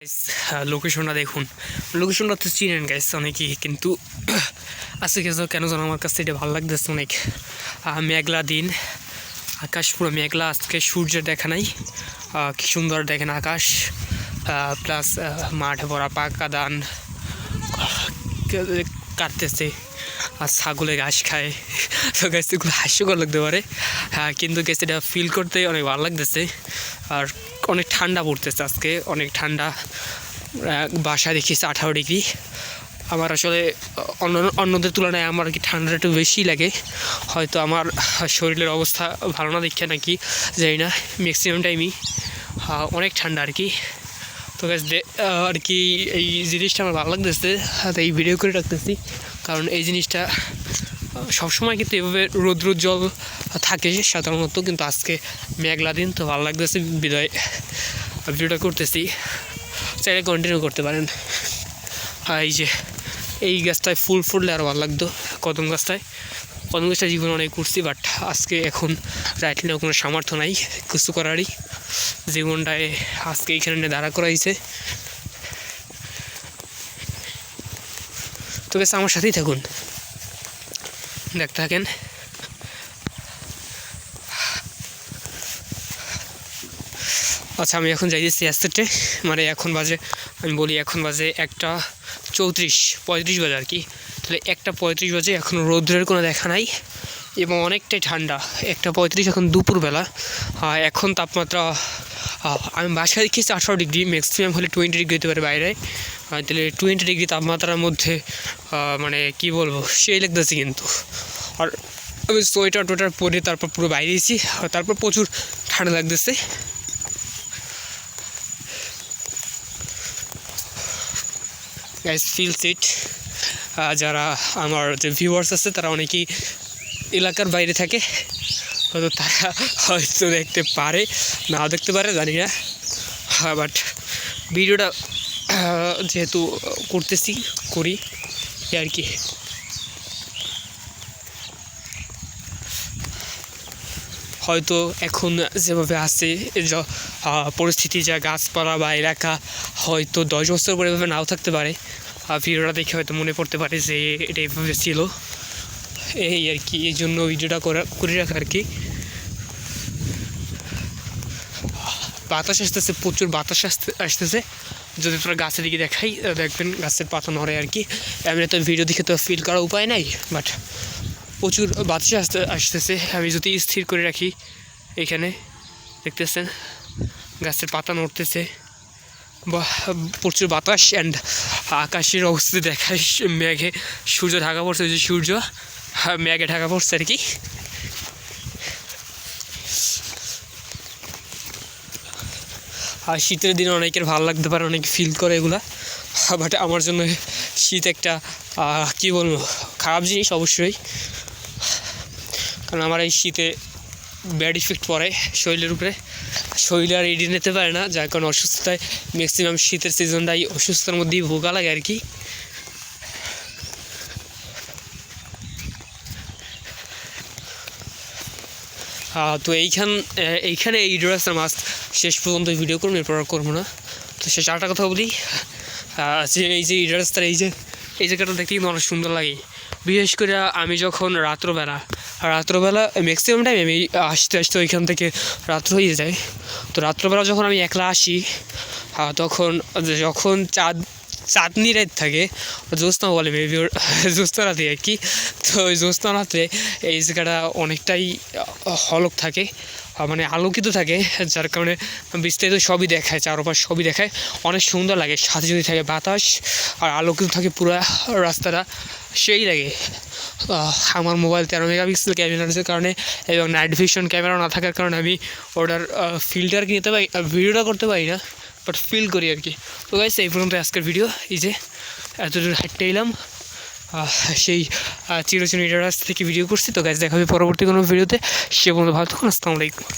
Guys লোকেশনটা দেখুন, লোকেশনটা তো চিনেন গাইস অনেকেই, কিন্তু আজকে কেন যেন আমার কাছে এটা ভালো লাগতেছে অনেক। মেঘলা দিন, আকাশ পুরো মেঘলা, আজকে সূর্যের দেখা নাই। কি সুন্দর দেখেন আকাশ, প্লাস মাঠে ভরা পাকা ধান কাটতেছে আর ছাগলে ঘাস খায়। তো গাছ এগুলো হাস্যকর লাগতে পারে, কিন্তু গাছ এটা ফিল করতে অনেক ভালো লাগতেছে। আর অনেক ঠান্ডা পড়তেছে আজকে, অনেক ঠান্ডা। বাসায় দেখিয়েছে 18 ডিগ্রি। আমার আসলে অন্যদের তুলনায় আমার কি ঠান্ডাটা একটু বেশি লাগে, হয়তো আমার শরীরের অবস্থা ভালো না দেখে নাকি জানি না, ম্যাক্সিমাম টাইমই অনেক ঠান্ডা আর কি। তো গাছ আর কি এই জিনিসটা আমার ভালো লাগতেছে, এই ভিডিও করে রাখতেছি, কারণ এই জিনিসটা সবসময় কিন্তু এভাবে রৌদ্রোজ্জ্বল থাকে সাধারণত, কিন্তু আজকে মেঘলা দিন, তো ভালো লাগতেছে বিদায় ভিডিওটা করতেছি। চাইলে কন্টিনিউ করতে পারেন। এই যে এই গাছটায় ফুল ফুললে আরও ভালো লাগতো, কদম গাছটা জীবনে অনেক করছি, বাট আজকে এখন রাইটলি কোনো সামর্থ্য নাই কিছু করারই। জীবনটায় আজকে এইখানে দাঁড়া করাইছে। তো বেশ আমার সাথেই থাকুন, দেখতে থাকেন। আচ্ছা, আমি এখন যাইতেছি অ্যাসেটে, মানে এখন বাজে, আমি বলি এখন বাজে 1:35 বাজে আর কি। তাহলে 1:35 বাজে, এখন রৌদ্রের কোনো দেখা নাই এবং অনেকটাই ঠান্ডা। 1:35 এখন দুপুরবেলা। এখন তাপমাত্রা আমি বাসায় দেখেছি 18 ডিগ্রি, ম্যাক্সিমাম হলে 20 ডিগ্রি হতে পারে বাইরে। তাহলে 20 ডিগ্রি তাপমাত্রার মধ্যে মানে কি বলবো, সেই লাগতেছে কিন্তু। আর আমি সোয়েটার টোয়েটার পরে তারপর পুরো বাইরেছি, তারপর প্রচুর ঠান্ডা লাগতেছে। গাইস ফিলস ইট। যারা আমার যে ভিউয়ার্স আছে তারা অনেকেই এলাকার বাইরে থাকে, হয়তো তারা হয়তো দেখতে পারে, নাও দেখতে পারে জানি না, বাট ভিডিওটা যেহেতু করি আর কি। হয়তো এখন যেভাবে আছে পরিস্থিতি, যা গাছপালা বা এলাকা, হয়তো 10 বছর পরে এভাবে নাও থাকতে পারে। ভিডিওটা দেখে হয়তো মনে পড়তে পারে যে এটা এইভাবে ছিল, এই আর কি। এই জন্য ভিডিওটা করে রাখা আর কি। বাতাস আসতেছে, প্রচুর বাতাস আসতেছে। যদি তোরা গাছের দিকে দেখাই, দেখবেন গাছের পাতা নড়ে আর কি। এমনি তো ভিডিও দেখে তো ফিল করার উপায় নাই, বাট প্রচুর বাতাস আসতেছে। আমি যদি স্থির করে রাখি, এখানে দেখতেছেন গাছের পাতা নড়তেছে, বা প্রচুর বাতাস অ্যান্ড আকাশের অবস্থা দেখায়, মেঘে সূর্য ঢাকা পড়ছে, যে সূর্য মেঘে ঢাকা পড়ছে আর কি। আর শীতের দিনে অনেকের ভালো লাগতে পারে, অনেকে ফিল করে এগুলা, বাট আমার জন্য শীত একটা কী বলবো, খারাপ জিনিস অবশ্যই। কারণ আমার এই শীতে ব্যাড ইফেক্ট পড়ে শরীরের উপরে, শরীর আর এড়িয়ে নিতে পারে না, যার কারণে অসুস্থতায় ম্যাক্সিমাম শীতের সিজনটাই অসুস্থতার মধ্যেই ভোগা লাগে আর কি। তো এইখানে এই ড্রেসের মাছ শেষ পর্যন্ত ভিডিও করুন, এরপর করবো না। তো শেষ আরেকটা কথা বলি, যে এই যে ড্রেসটার এই জায়গাটা দেখতে কিন্তু অনেক সুন্দর লাগে। বিশেষ করে আমি যখন রাত্রবেলা ম্যাক্সিমাম টাইম আমি আসতে ওইখান থেকে রাত্র হয়ে যায়। তো রাত্রবেলা যখন আমি একলা আসি, যখন চাঁদনি রাত থাকে, জ্যোৎস্না বলে মেবি, জ্যোৎস্না রাতে আর কি। তো ওই জ্যোৎস্না রাতে এই জায়গাটা অনেকটাই হলক থাকে, মানে আলোকিত থাকে, যার কারণে বিস্তারিত সবই দেখায়, চারপাশ সবই দেখায়, অনেক সুন্দর লাগে। সাথে যদি থাকে বাতাস আর আলোকিত থাকে পুরো রাস্তাটা, সেই লাগে। আমার মোবাইল 13 মেগাপিক্সেল ক্যামেরার কারণে এবং নাইট ভিশন ক্যামেরা না থাকার কারণে আমি ওটার ফিল্টার কিনতে পারি, ভিডিওটা করতে পারি না, বাট ফিল করি আর কি। তো গাইস এই পর্যন্ত আজকের ভিডিও, এই যে এতদূর হাঁটতে এলাম, সেই চিরচেনা থেকে ভিডিও করছি। তো গাইস দেখা হবে পরবর্তী কোনো ভিডিওতে, সে পর্যন্ত ভালো থাকুন। আসসালামু আলাইকুম।